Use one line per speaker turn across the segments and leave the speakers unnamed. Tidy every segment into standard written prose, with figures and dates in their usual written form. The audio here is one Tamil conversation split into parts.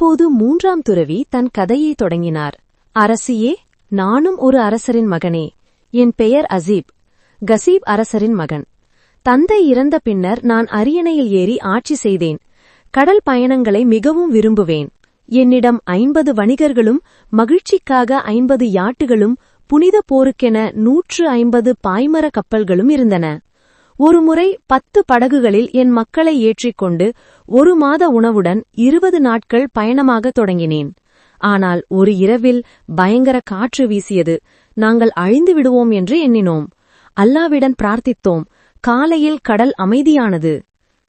அப்போது மூன்றாம் துறவி தன் கதையை தொடங்கினார். அரசியே, நானும் ஒரு அரசரின் மகனே. என் பெயர் அசீப், கசீப் அரசரின் மகன். தந்தை இறந்த பின்னர் நான் அரியணையில் ஏறி ஆட்சி செய்தேன். கடல் பயணங்களை மிகவும் விரும்புவேன். என்னிடம் 50 வணிகர்களும் மகிழ்ச்சிக்காக 50 யாட்டுகளும் புனித போருக்கென 150 பாய்மர கப்பல்களும் இருந்தன. ஒருமுறை 10 படகுகளில் என் மக்களை ஏற்றிக்கொண்டு 1 மாத உணவுடன் 20 நாட்கள் பயணமாக தொடங்கினேன். ஆனால் ஒரு இரவில் பயங்கர காற்று வீசியது. நாங்கள் அழிந்து விடுவோம் என்று எண்ணினோம். அல்லாவிடம் பிரார்த்தித்தோம். காலையில் கடல் அமைதியானது.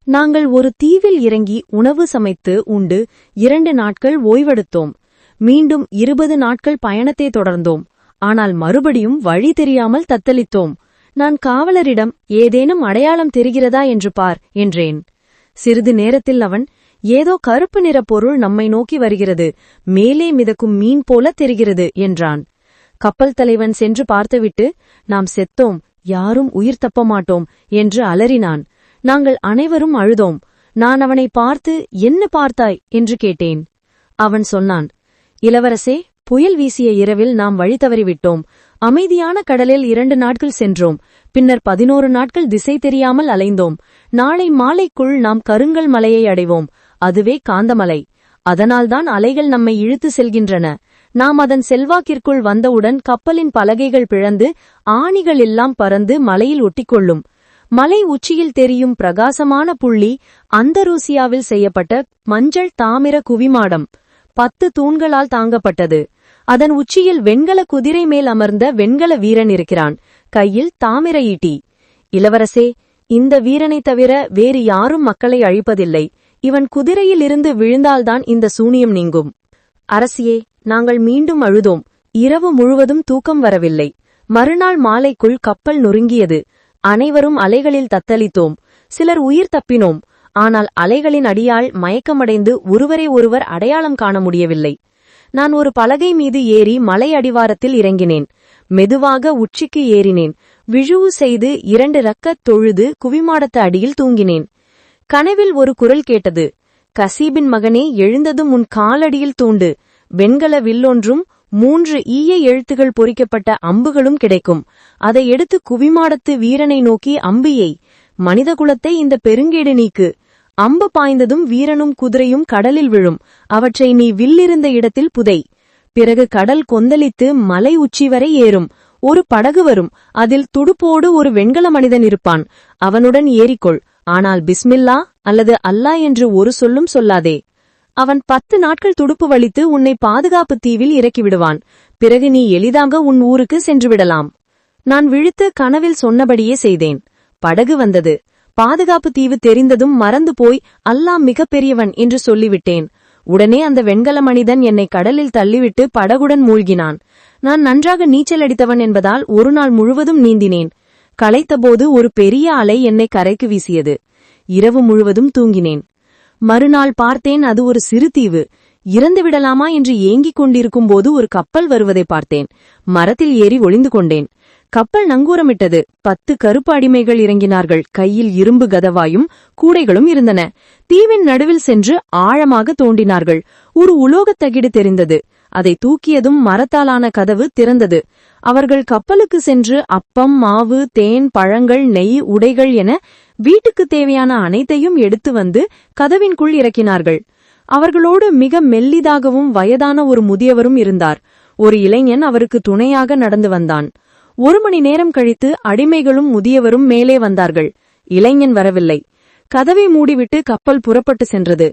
நாங்கள் ஒரு தீவில் இறங்கி உணவு சமைத்து உண்டு 2 நாட்கள் ஓய்வெடுத்தோம். மீண்டும் 20 நாட்கள் பயணத்தை தொடர்ந்தோம். ஆனால் மறுபடியும் வழி தெரியாமல் தத்தளித்தோம். நான் காவலரிடம், ஏதேனும் அடையாளம் தெரிகிறதா என்று பார் என்றேன். சிறிது நேரத்தில் அவன், ஏதோ கருப்பு நிற பொருள் நம்மை நோக்கி வருகிறது, மேலே மிதக்கும் மீன் போல தெரிகிறது என்றான். கப்பல் தலைவன் சென்று பார்த்துவிட்டு, நாம் செத்தோம், யாரும் உயிர் தப்ப மாட்டோம் என்று அலறினான். நாங்கள் அனைவரும் அழுதோம். நான் அவனை பார்த்து, என்ன பார்த்தாய் என்று கேட்டேன். அவன் சொன்னான், இளவரசே, புயல் வீசிய இரவில் நாம் வழி தவறிவிட்டோம். அமைதியான கடலில் 2 நாட்கள் சென்றோம். பின்னர் 11 நாட்கள் திசை தெரியாமல் அலைந்தோம். நாளை மாலைக்குள் நாம் கருங்கல் மலையை அடைவோம். அதுவே காந்தமலை. அதனால்தான் அலைகள் நம்மை இழுத்து செல்கின்றன. நாம் அதன் செல்வாக்கிற்குள் வந்தவுடன் கப்பலின் பலகைகள் பிளந்து ஆணிகள் எல்லாம் பறந்து மலையில் ஒட்டிக்கொள்ளும். மலை உச்சியில் தெரியும் பிரகாசமான புள்ளி அந்தரூசியாவில் செய்யப்பட்ட மஞ்சள் தாமிர குவிமாடம். 10 தூண்களால் தாங்கப்பட்டது. அதன் உச்சியில் வெண்கல குதிரை மேல் அமர்ந்த வெண்கல வீரன் இருக்கிறான், கையில் தாமிர ஈட்டி. இளவரசே, இந்த வீரனை தவிர வேறு யாரும் மக்களை அழிப்பதில்லை. இவன் குதிரையில் இருந்து விழுந்தால்தான் இந்த சூனியம் நீங்கும். அரசியே, நாங்கள் மீண்டும் அழுதோம். இரவு முழுவதும் தூக்கம் வரவில்லை. மறுநாள் மாலைக்குள் கப்பல் நொறுங்கியது. அனைவரும் அலைகளில் தத்தளித்தோம். சிலர் உயிர் தப்பினோம். ஆனால் அலைகளின் அடியால் மயக்கமடைந்து ஒருவரை ஒருவர் அடையாளம் காண முடியவில்லை. நான் ஒரு பலகை மீது ஏறி மலை அடிவாரத்தில் இறங்கினேன். மெதுவாக உச்சிக்கு ஏறினேன். விழுவு செய்து 2 ரக்கத் தொழுது குவிமாடத்து அடியில் தூங்கினேன். கனவில் ஒரு குரல் கேட்டது. கசீபின் மகனே, எழுந்ததும் உன் காலடியில் தூண்டு. வெண்கல வில்லொன்றும் 3 ஈய எழுத்துகள் பொறிக்கப்பட்ட அம்புகளும் கிடைக்கும். அதை எடுத்து குவிமாடத்து வீரனை நோக்கி அம்பியை. மனிதகுலத்தை இந்த பெருங்கேடு நீக்கு. அம்பு பாய்ந்ததும் வீரனும் குதிரையும் கடலில் விழும். அவற்றை நீ வில்லிருந்த இடத்தில் புதை. பிறகு கடல் கொந்தளித்து மலை உச்சி வரை ஏறும். ஒரு படகு வரும். அதில் துடுப்போடு ஒரு வெண்கல மனிதன் இருப்பான். அவனுடன் ஏறிக்கொள். ஆனால் பிஸ்மில்லா அல்லது அல்லாஹ் என்று ஒரு சொல்லும் சொல்லாதே. அவன் 10 நாட்கள் துடுப்பு வலித்து உன்னை பாதுகாப்பு தீவில் இறக்கிவிடுவான். பிறகு நீ எளிதாக உன் ஊருக்கு சென்றுவிடலாம். நான் விழித்து கனவில் சொன்னபடியே செய்தேன். படகு வந்தது. பாதுகாப்பு தீவு தெரிந்ததும் மறந்து போய் அல்லாஹ் மிக பெரியவன் என்று சொல்லிவிட்டேன். உடனே அந்த வெண்கல மனிதன் என்னை கடலில் தள்ளிவிட்டு படகுடன் மூழ்கினான். நான் நன்றாக நீச்சல் அடித்தவன் என்பதால் ஒரு நாள் முழுவதும் நீந்தினேன். களைத்தபோது ஒரு பெரிய அலை என்னை கரைக்கு வீசியது. இரவு முழுவதும் தூங்கினேன். மறுநாள் பார்த்தேன், அது ஒரு சிறு தீவு. இறந்துவிடலாமா என்று ஏங்கிக் கொண்டிருக்கும் போது ஒரு கப்பல் வருவதை பார்த்தேன். மரத்தில் ஏறி ஒளிந்து கொண்டேன். கப்பல் நங்கூரமிட்டது. 10 கருப்பு அடிமைகள் இறங்கினார்கள். கையில் இரும்பு கதவாயும் கூடைகளும் இருந்தன. தீவின் நடுவில் சென்று ஆழமாக தோண்டினார்கள். ஒரு உலோகத் தகிடு தெரிந்தது. அதை தூக்கியதும் மரத்தாலான கதவு திறந்தது. அவர்கள் கப்பலுக்கு சென்று அப்பம், மாவு, தேன், பழங்கள், நெய், உடைகள் என வீட்டுக்கு தேவையான அனைத்தையும் எடுத்து வந்து கதவின்குள் இறக்கினார்கள். அவர்களோடு மிக மெல்லிதாகவும் வயதான ஒரு முதியவரும் இருந்தார். ஒரு இளைஞன் அவருக்கு துணையாக நடந்து வந்தான். 1 மணி நேரம் கழித்து அடிமைகளும் முதியவரும் மேலே வந்தார்கள். இளைஞன் வரவில்லை. கதவை மூடிவிட்டு கப்பல் புறப்பட்டு சென்றது.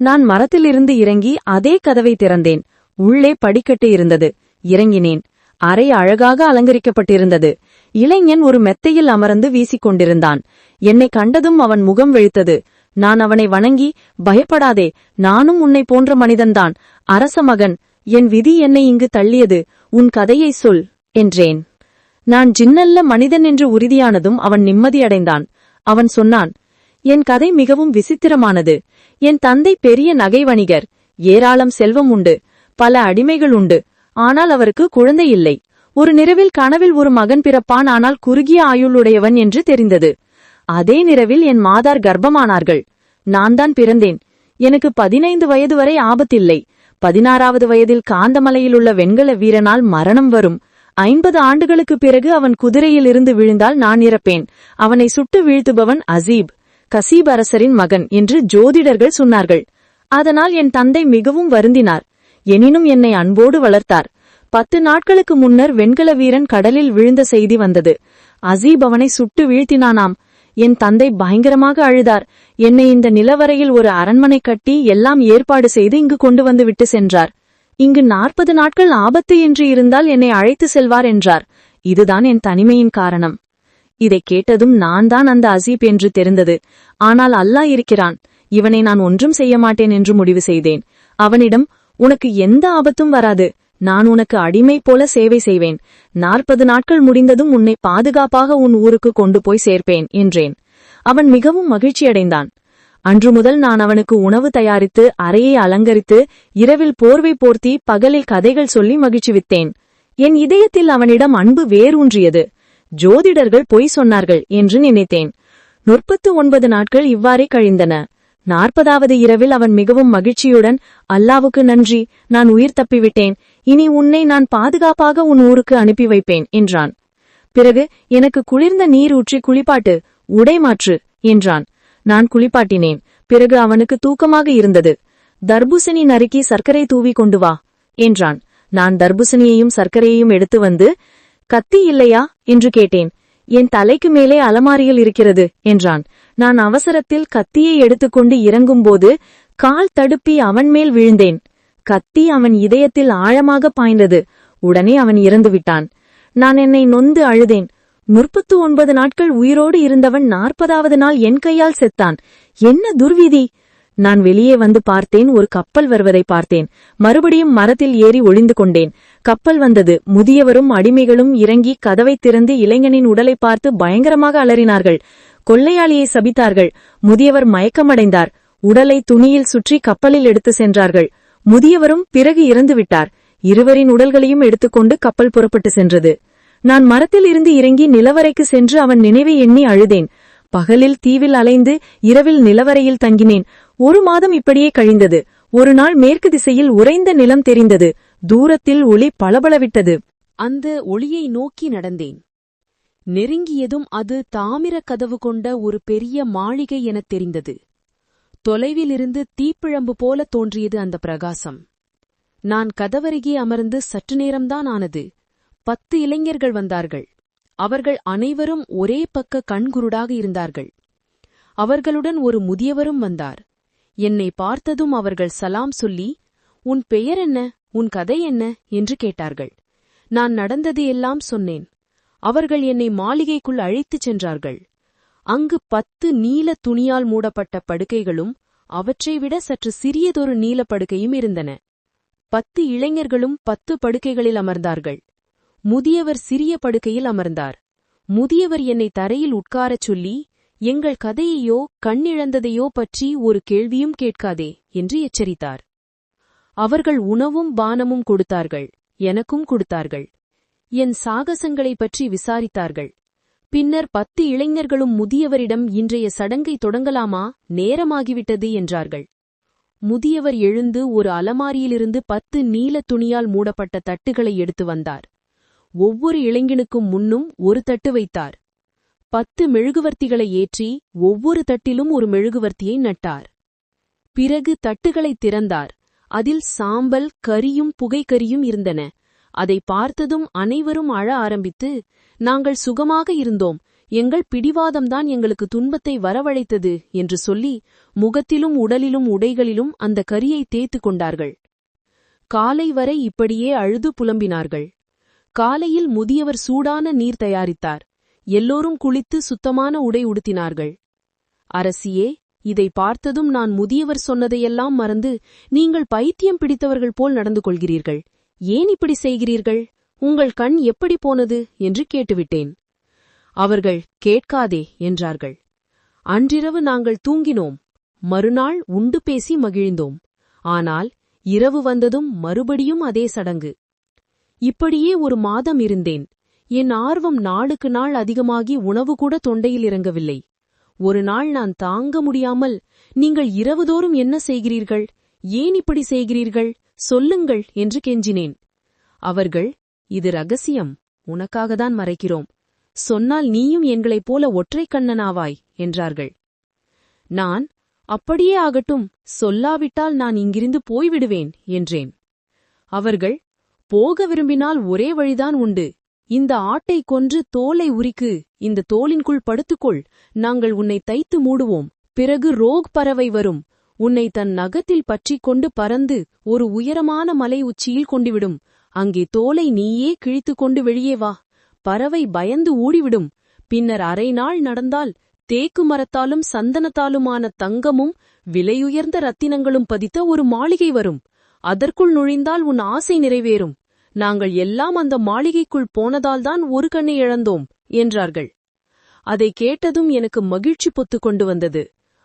நான் மரத்திலிருந்து இறங்கி அதே கதவை திறந்தேன். உள்ளே படிக்கட்டு இருந்தது. இறங்கினேன். அறை அழகாக அலங்கரிக்கப்பட்டிருந்தது. இளைஞன் ஒரு மெத்தையில் அமர்ந்து வீசிக்கொண்டிருந்தான். என்னை கண்டதும் அவன் முகம் வெளுத்தது. நான் அவனை வணங்கி, பயப்படாதே, நானும் உன்னை போன்ற மனிதன்தான், அரச மகன். என் விதி என்னை இங்கு தள்ளியது. உன் கதையை சொல் என்றேன். நான் ஜின்னல்ல மனிதன் என்று உறுதியானதும் அவன் நிம்மதியடைந்தான். அவன் சொன்னான், என் கதை மிகவும் விசித்திரமானது. என் தந்தை பெரிய நகை வணிகர். ஏராளம் செல்வம் உண்டு. பல அடிமைகள் உண்டு. ஆனால் அவருக்கு குழந்தை இல்லை. ஒரு நிரவில் கனவில் ஒரு மகன் பிறப்பான், ஆனால் குறுகிய ஆயுளுடையவன் என்று தெரிந்தது. அதே நிரவில் என் மாதார் கர்ப்பமானார்கள். நான் தான் பிறந்தேன். எனக்கு 15 வயது வரை ஆபத்தில்லை. 16வது வயதில் காந்தமலையில் உள்ள வெண்கல வீரனால் மரணம் வரும். 50 ஆண்டுகளுக்குப் பிறகு அவன் குதிரையில் இருந்து விழுந்தால் நான் இறப்பேன். அவனை சுட்டு வீழ்த்துபவன் அசீப், கசீப் அரசரின் மகன் என்று ஜோதிடர்கள் சொன்னார்கள். அதனால் என் தந்தை மிகவும் வருந்தினார். எனினும் என்னை அன்போடு வளர்த்தார். 10 நாட்களுக்கு முன்னர் வெண்கல வீரன் கடலில் விழுந்த செய்தி வந்தது. அசீப் அவனை சுட்டு வீழ்த்தினானாம். என் தந்தை பயங்கரமாக அழுதார். என்னை இந்த நிலவரையில் ஒரு அரண்மனை கட்டி எல்லாம் ஏற்பாடு செய்து இங்கு கொண்டு வந்து விட்டு சென்றார். இங்கு 40 நாட்கள் ஆபத்து என்று இருந்தால் என்னை அழைத்து செல்வார் என்றார். இதுதான் என் தனிமையின் காரணம். இதைக் கேட்டதும் நான் தான் அந்த அசீப் என்று தெரிந்தது. ஆனால் அல்லாஹ் இருக்கிறான், இவனை நான் ஒன்றும் செய்ய மாட்டேன் என்று முடிவு செய்தேன். அவனிடம், உனக்கு எந்த ஆபத்தும் வராது, நான் உனக்கு அடிமை போல சேவை செய்வேன். 40 நாட்கள் முடிந்ததும் உன்னை பாதுகாப்பாக உன் ஊருக்கு கொண்டு போய் சேர்ப்பேன் என்றேன். அவன் மிகவும் மகிழ்ச்சியடைந்தான். அன்று முதல் நான் அவனுக்கு உணவு தயாரித்து அறையை அலங்கரித்து இரவில் போர்வை போர்த்தி பகலில் கதைகள் சொல்லி மகிழ்ச்சிவித்தேன். என் இதயத்தில் அவனிடம் அன்பு வேரூன்றியது. ஜோதிடர்கள் பொய் சொன்னார்கள் என்று நினைத்தேன். 39 நாட்கள் இவ்வாறே கழிந்தன. 40வது இரவில் அவன் மிகவும் மகிழ்ச்சியுடன், அல்லாவுக்கு நன்றி, நான் உயிர் தப்பிவிட்டேன். இனி உன்னை நான் பாதுகாப்பாக உன் ஊருக்கு அனுப்பி வைப்பேன் என்றான். பிறகு எனக்கு குளிர்ந்த நீர் ஊற்றி குளிப்பாட்டு, உடை மாற்று என்றான். நான் குளிப்பாட்டினேன். பிறகு அவனுக்கு தூக்கமாக இருந்தது. தர்பூசணி நறுக்கி சர்க்கரை தூவி கொண்டு வா என்றான். நான் தர்பூசணியையும் சர்க்கரையையும் எடுத்து வந்து, கத்தி இல்லையா என்று கேட்டேன். என் தலைக்கு மேலே அலமாரியில் இருக்கிறது என்றான். நான் அவசரத்தில் கத்தியை எடுத்துக்கொண்டு இறங்கும்போது கால் தடுப்பி அவன் மேல் விழுந்தேன். கத்தி அவன் இதயத்தில் ஆழமாக பாய்ந்தது. உடனே அவன் இறந்துவிட்டான். நான் என்னை நொந்து அழுதேன். 39 நாட்கள் உயிரோடு இருந்தவன் 40வது நாள் என் கையால் செத்தான். என்ன துர்விதி! நான் வெளியே வந்து பார்த்தேன். ஒரு கப்பல் வருவதை பார்த்தேன். மறுபடியும் மரத்தில் ஏறி ஒளிந்து கொண்டேன். கப்பல் வந்தது. முதியவரும் அடிமைகளும் இறங்கி கதவை திறந்து இளைஞனின் உடலை பார்த்து பயங்கரமாக அலறினார்கள். கொள்ளையாளியை சபித்தார்கள். முதியவர் மயக்கமடைந்தார். உடலை துணியில் சுற்றி கப்பலில் எடுத்து சென்றார்கள். முதியவரும் பிறகு இறந்துவிட்டார். இருவரின் உடல்களையும் எடுத்துக்கொண்டு கப்பல் புறப்பட்டு சென்றது. நான் மரத்தில் இருந்து இறங்கி நிலவரைக்கு சென்று அவன் நினைவை எண்ணி அழுதேன். பகலில் தீவில் அலைந்து இரவில் நிலவரையில் தங்கினேன். 1 மாதம் இப்படியே கழிந்தது. ஒரு நாள் மேற்கு திசையில் உறைந்த நிலம் தெரிந்தது. தூரத்தில் ஒளி பளபளவிட்டது.
அந்த ஒளியை நோக்கி நடந்தேன். நெருங்கியதும் அது தாமிர கதவு கொண்ட ஒரு பெரிய மாளிகை எனத் தெரிந்தது. தொலைவிலிருந்து தீப்பிழம்பு போல தோன்றியது அந்த பிரகாசம். நான் கதவருகே அமர்ந்து சற்று நேரம்தான் ஆனது. 10 இளைஞர்கள் வந்தார்கள். அவர்கள் அனைவரும் ஒரே பக்க கண்குருடாக இருந்தார்கள். அவர்களுடன் ஒரு முதியவரும் வந்தார். என்னை பார்த்ததும் அவர்கள் சலாம் சொல்லி, உன் பெயர் என்ன, உன் கதை என்ன என்று கேட்டார்கள். நான் நடந்தது எல்லாம் சொன்னேன். அவர்கள் என்னை மாளிகைக்குள் அழைத்துச் சென்றார்கள். அங்கு 10 நீல துணியால் மூடப்பட்ட படுக்கைகளும் அவற்றைவிட சற்று சிறியதொரு நீல படுக்கையும் இருந்தன. 10 இளைஞர்களும் 10 படுக்கைகளில் அமர்ந்தார்கள். முதியவர் சிறிய படுக்கையில் அமர்ந்தார். முதியவர் என்னை தரையில் உட்காரச் சொல்லி, எங்கள் கதையையோ கண்ணிழந்ததையோ பற்றி ஒரு கேள்வியும் கேட்காதே என்று எச்சரித்தார். அவர்கள் உணவும் பானமும் கொடுத்தார்கள். எனக்கும் கொடுத்தார்கள். என் சாகசங்களைப் பற்றி விசாரித்தார்கள். பின்னர் 10 இளைஞர்களும் முதியவரிடம் இன்றைய சடங்கை தொடங்கலாமா, நேரமாகிவிட்டது என்றார்கள். முதியவர் எழுந்து ஒரு அலமாரியிலிருந்து 10 நீல துணியால் மூடப்பட்ட தட்டுகளை எடுத்து வந்தார். ஒவ்வொரு இளைஞனுக்கும் முன்னும் ஒரு தட்டு வைத்தார். 10 மெழுகுவர்த்திகளை ஏற்றி ஒவ்வொரு தட்டிலும் ஒரு மெழுகுவர்த்தியை நட்டார். பிறகு தட்டுகளைத் திறந்தார். அதில் சாம்பல், கரியும் புகைக்கரியும் இருந்தன. அதை பார்த்ததும் அனைவரும் அழ ஆரம்பித்து, நாங்கள் சுகமாக இருந்தோம், எங்கள் பிடிவாதம்தான் எங்களுக்கு துன்பத்தை வரவழைத்தது என்று சொல்லி முகத்திலும் உடலிலும் உடைகளிலும் அந்த கரியை தேய்த்து கொண்டார்கள். காலை வரை இப்படியே அழுது புலம்பினார்கள். காலையில் முதியவர் சூடான நீர் தயாரித்தார். எல்லோரும் குளித்து சுத்தமான உடை உடுத்தினார்கள். அரசியே, இதை பார்த்ததும் நான் முதியவர் சொன்னதையெல்லாம் மறந்து, நீங்கள் பைத்தியம் பிடித்தவர்கள் போல் நடந்து கொள்கிறீர்கள், ஏன் இப்படி செய்கிறீர்கள், உங்கள் கண் எப்படி போனது என்று கேட்டுவிட்டேன். அவர்கள் கேட்காதே என்றார்கள். அன்றிரவு நாங்கள் தூங்கினோம். மறுநாள் உண்டு பேசி மகிழ்ந்தோம். ஆனால் இரவு வந்ததும் மறுபடியும் அதே சடங்கு. இப்படியே 1 மாதம் இருந்தேன். என் ஆர்வம் நாளுக்கு நாள் அதிகமாகி உணவு கூட தொண்டையில் இறங்கவில்லை. ஒரு நாள் நான் தாங்க முடியாமல், நீங்கள் இரவுதோறும் என்ன செய்கிறீர்கள், ஏன் இப்படி செய்கிறீர்கள், சொல்லுங்கள் என்று கெஞ்சினேன். அவர்கள், இது ரகசியம், உனக்காகத்தான் மறைக்கிறோம், சொன்னால் நீயும் எங்களைப் போல ஒற்றைக் கண்ணனாவாய் என்றார்கள். நான், அப்படியே ஆகட்டும், சொல்லாவிட்டால் நான் இங்கிருந்து போய்விடுவேன் என்றேன். அவர்கள், போக விரும்பினால் ஒரே வழிதான் உண்டு, இந்த ஆட்டை கொன்று தோலை உரிக்கு, இந்த தோலின்குள் படுத்துக்கொள், நாங்கள் உன்னை தைத்து மூடுவோம், பிறகு ரோக் பறவை வரும், உன்னை தன் நகத்தில் பற்றிக் கொண்டு பறந்து ஒரு உயரமான மலை உச்சியில் கொண்டுவிடும், அங்கே தோலை நீயே கிழித்துக் கொண்டு வெளியே வா, பறவை பயந்து ஓடிவிடும், பின்னர் அரை நாள் நடந்தால் தேக்கு மரத்தாலும் சந்தனத்தாலுமான தங்கமும் விலையுயர்ந்த ரத்தினங்களும் பதித்த ஒரு மாளிகை வரும், அதற்குள் நுழைந்தால் உன் ஆசை நிறைவேறும், நாங்கள் எல்லாம் அந்த மாளிகைக்குள் போனதால்தான் ஒரு கண்ணை இழந்தோம் என்றார்கள். அதை கேட்டதும் எனக்கு மகிழ்ச்சி பொத்துக் கொண்டு வந்தது.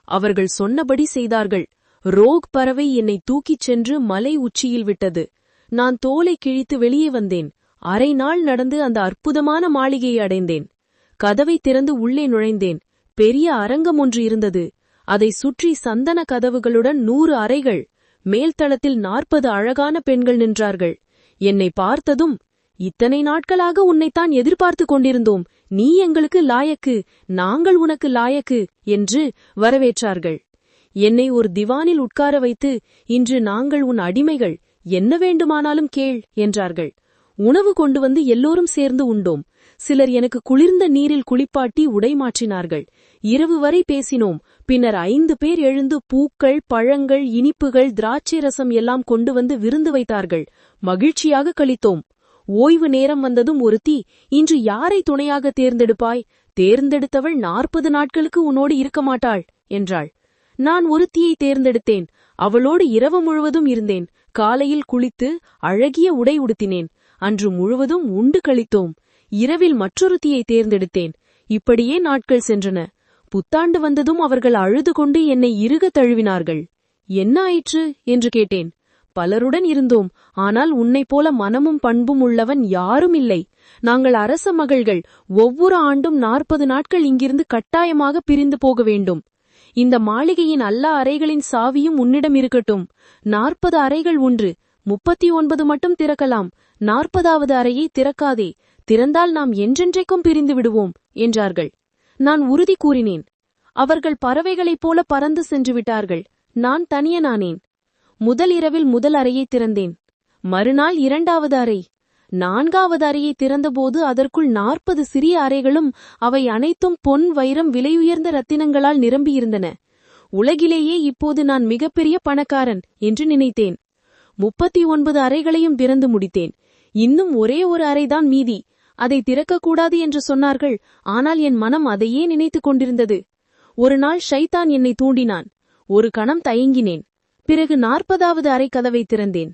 அவர்கள் சொன்னபடி செய்தார்கள். ரோக் பறவை என்னை தூக்கிச் சென்று மலை உச்சியில் விட்டது. நான் தோலை கிழித்து வெளியே வந்தேன். அரை நாள் நடந்து அந்த அற்புதமான மாளிகையை அடைந்தேன். கதவை திறந்து உள்ளே நுழைந்தேன். பெரிய அரங்கம் ஒன்று இருந்தது. அதை சுற்றி சந்தன கதவுகளுடன் 100 அறைகள். மேல்தளத்தில் 40 அழகான பெண்கள் நின்றார்கள். என்னை பார்த்ததும், இத்தனை நாட்களாக உன்னைத்தான் எதிர்பார்த்து கொண்டிருந்தோம், நீ எங்களுக்கு லாயக்கு, நாங்கள் உனக்கு லாயக்கு என்று வரவேற்றார்கள். என்னை ஒரு திவானில் உட்கார வைத்து, இன்று நாங்கள் உன் அடிமைகள், என்ன வேண்டுமானாலும் கேள் என்றார்கள். உணவு கொண்டு வந்து எல்லோரும் சேர்ந்து உண்டோம். சிலர் எனக்கு குளிர்ந்த நீரில் குளிப்பாட்டி உடை மாற்றினார்கள். இரவு வரை பேசினோம். பின்னர் 5 பேர் எழுந்து பூக்கள், பழங்கள், இனிப்புகள், திராட்சை ரசம் எல்லாம் கொண்டு வந்து விருந்து வைத்தார்கள். மகிழ்ச்சியாக கழித்தோம். ஓய்வு நேரம் வந்ததும் ஒருத்தி, இன்று யாரை துணையாக தேர்ந்தெடுப்பாய், தேர்ந்தெடுத்தவள் 40 நாட்களுக்கு உன்னோடு இருக்க மாட்டாள் என்றாள். நான் ஒருத்தியை தேர்ந்தெடுத்தேன். அவளோடு இரவு முழுவதும் இருந்தேன். காலையில் குளித்து அழகிய உடை உடுத்தினேன். அன்று முழுவதும் உண்டு கழித்தோம். இரவில் மற்றொருத்தியை தேர்ந்தெடுத்தேன். இப்படியே நாட்கள் சென்றன. புத்தாண்டு வந்ததும் அவர்கள் அழுது கொண்டு என்னை இறுக தழுவினார்கள். என்ன ஆயிற்று என்று கேட்டேன். பலருடன் இருந்தோம், ஆனால் உன்னைப் போல மனமும் பண்பும் உள்ளவன் யாரும் இல்லை. நாங்கள் அரச மகள்கள், ஒவ்வொரு ஆண்டும் 40 நாட்கள் இங்கிருந்து கட்டாயமாக பிரிந்து போக வேண்டும். இந்த மாளிகையின் எல்லா அறைகளின் சாவியும் உன்னிடம் இருக்கட்டும். 40 அறைகள் உண்டு, 39 மட்டும் திறக்கலாம். 40வது அறையை திறக்காதே, திறந்தால் நாம் என்றென்றைக்கும் பிரிந்து விடுவோம் என்றார்கள். நான் உறுதி கூறினேன். அவர்கள் பறவைகளைப் போல பறந்து சென்று விட்டார்கள். நான் தனியனானேன். முதல் இரவில் முதல் அறையை திறந்தேன். மறுநாள் 2வது அறை. 4வது அறையை திறந்தபோது அதற்குள் 40 சிறிய அறைகளும் அவை அனைத்தும் பொன், வைரம், விலையுயர்ந்த ரத்தினங்களால் நிரம்பியிருந்தன. உலகிலேயே இப்போது நான் மிகப்பெரிய பணக்காரன் என்று நினைத்தேன். 39 அறைகளையும் திறந்து முடித்தேன். இன்னும் ஒரே ஒரு அறைதான் மீதி. அதை திறக்கக்கூடாது என்று சொன்னார்கள். ஆனால் என் மனம் அதையே நினைத்துக் கொண்டிருந்தது. ஒரு நாள் ஷைத்தான் என்னை தூண்டினான். ஒரு கணம் தயங்கினேன். பிறகு 40வது அறை கதவை திறந்தேன்.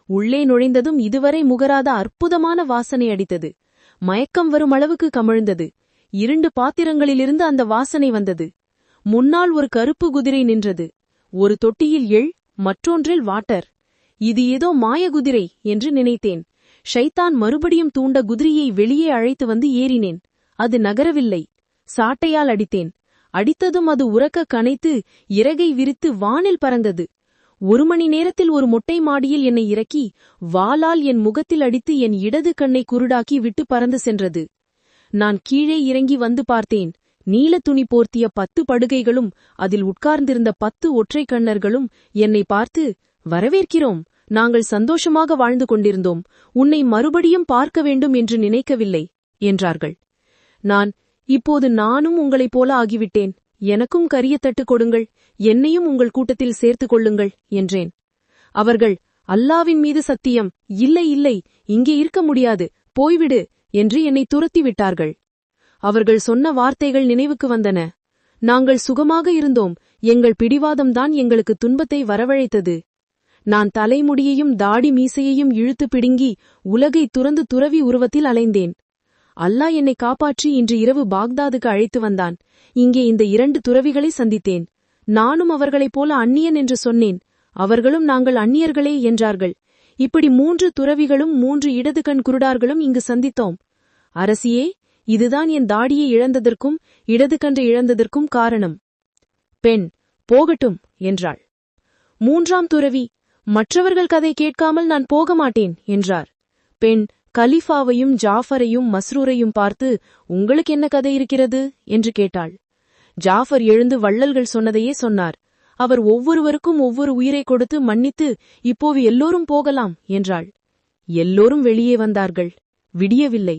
உள்ளே நுழைந்ததும் இதுவரை முகராத அற்புதமான வாசனை அடித்தது. மயக்கம் வரும் அளவுக்கு கமிழ்ந்தது. 2 பாத்திரங்களிலிருந்து அந்த வாசனை வந்தது. முன்னால் ஒரு கருப்பு குதிரை நின்றது. ஒரு தொட்டியில் எள், மற்றொன்றில் வாட்டர். இது ஏதோ மாய குதிரை என்று நினைத்தேன். ஷைத்தான் மறுபடியும் தூண்ட குதிரையை வெளியே அழைத்து வந்து ஏறினேன். அது நகரவில்லை. சாட்டையால் அடித்தேன். அடித்ததும் அது உரக்க கனைத்து இறகை விரித்து வானில் பறந்தது. 1 மணி நேரத்தில் ஒரு மொட்டை மாடியில் என்னை இறக்கி வாளால் என் முகத்தில் அடித்து என் இடது கண்ணை குருடாக்கி விட்டு பறந்து சென்றது. நான் கீழே இறங்கி வந்து பார்த்தேன். நீல துணி போர்த்திய 10 படுகைகளும் அதில் உட்கார்ந்திருந்த 10 ஒற்றை கண்ணர்களும் என்னை பார்த்து, வரவேற்கிறோம், நாங்கள் சந்தோஷமாக வாழ்ந்து கொண்டிருந்தோம், உன்னை மறுபடியும் பார்க்க வேண்டும் என்று நினைக்கவில்லை என்றார்கள். நான், இப்போது நானும் உங்களைப் போல ஆகிவிட்டேன், எனக்கும் கரிய தட்டு கொடுங்கள், என்னையும் உங்கள் கூட்டத்தில் சேர்த்துக் கொள்ளுங்கள் என்றேன். அவர்கள், அல்லாவின் மீது சத்தியம், இல்லை இல்லை, இங்கே இருக்க முடியாது, போய்விடு என்று என்னை துரத்தி விட்டார்கள். அவர்கள் சொன்ன வார்த்தைகள் நினைவுக்கு வந்தன. நாங்கள் சுகமாக இருந்தோம், எங்கள் பிடிவாதம்தான் எங்களுக்கு துன்பத்தை வரவழைத்தது. நான் தலைமுடியையும் தாடி மீசையையும் இழுத்து பிடுங்கி உலகை துறந்து துறவி உருவத்தில் அலைந்தேன். அல்லாஹ் என்னை காப்பாற்றி இன்று இரவு பாக்தாதுக்கு அழைத்து வந்தான். இங்கே இந்த 2 துறவிகளை சந்தித்தேன். நானும் அவர்களைப் போல அந்நியன் என்று சொன்னேன். அவர்களும் நாங்கள் அந்நியர்களே என்றார்கள். இப்படி 3 துறவிகளும் 3 இடது கண் குருடார்களும் இங்கு சந்தித்தோம். அரசியே, இதுதான் என் தாடியை இழந்ததற்கும் இடது கன்றை இழந்ததற்கும் காரணம். பெண், போகட்டும் என்றாள். மூன்றாம் துறவி, மற்றவர்கள் கதை கேட்காமல் நான் போக மாட்டேன் என்றார். பெண் கலிஃபாவையும் ஜாஃபரையும் மஸ்ரூரையும் பார்த்து, உங்களுக்கு என்ன கதை இருக்கிறது என்று கேட்டாள். ஜாஃபர் எழுந்து வள்ளல்கள் சொன்னதையே சொன்னார். அவர் ஒவ்வொருவருக்கும் ஒவ்வொரு உயிரை கொடுத்து மன்னித்து, இப்போது எல்லோரும் போகலாம் என்றாள். எல்லோரும் வெளியே வந்தார்கள். விடியவில்லை.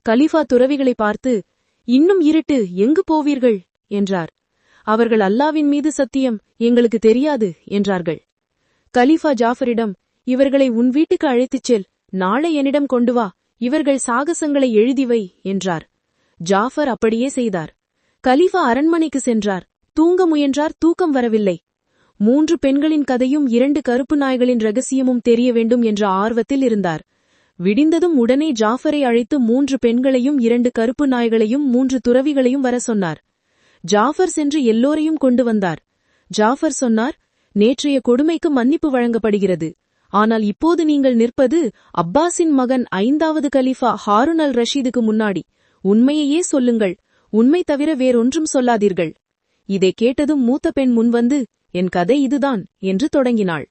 கலிஃபா துறவிகளை பார்த்து, இன்னும் இருட்டு, எங்கு போவீர்கள் என்றார். அவர்கள் அல்லாவின் மீது சத்தியம், எங்களுக்கு தெரியாது என்றார்கள். கலிஃபா ஜாஃபரிடம், இவர்களை உன் வீட்டுக்கு அழைத்துச் செல், நாளை என்னிடம் கொண்டு வா, இவர்கள் சாகசங்களை எழுதிவை என்றார். ஜாஃபர் அப்படியே செய்தார். கலிஃபா அரண்மனைக்கு சென்றார். தூங்க முயன்றார். தூக்கம் வரவில்லை. 3 பெண்களின் கதையும் 2 கருப்பு நாய்களின் ரகசியமும் தெரிய வேண்டும் என்ற ஆர்வத்தில் இருந்தார். விடிந்ததும் உடனே ஜாஃபரை அழைத்து 3 பெண்களையும் 2 கருப்பு நாய்களையும் 3 துறவிகளையும் வர சொன்னார். ஜாஃபர் சென்று எல்லோரையும் கொண்டு வந்தார். ஜாஃபர் சொன்னார், நேற்றைய கொடுமைக்கு மன்னிப்பு வழங்கப்படுகிறது. ஆனால் இப்போது நீங்கள் நிற்பது அப்பாஸின் மகன் 5வது கலிஃபா ஹாருன் அல் ரஷீதுக்கு முன்னாடி. உண்மையையே சொல்லுங்கள், உண்மை தவிர வேறொன்றும் சொல்லாதீர்கள். இதை கேட்டதும் மூத்த பெண் முன்வந்து, என் கதை இதுதான் என்று தொடங்கினாள்.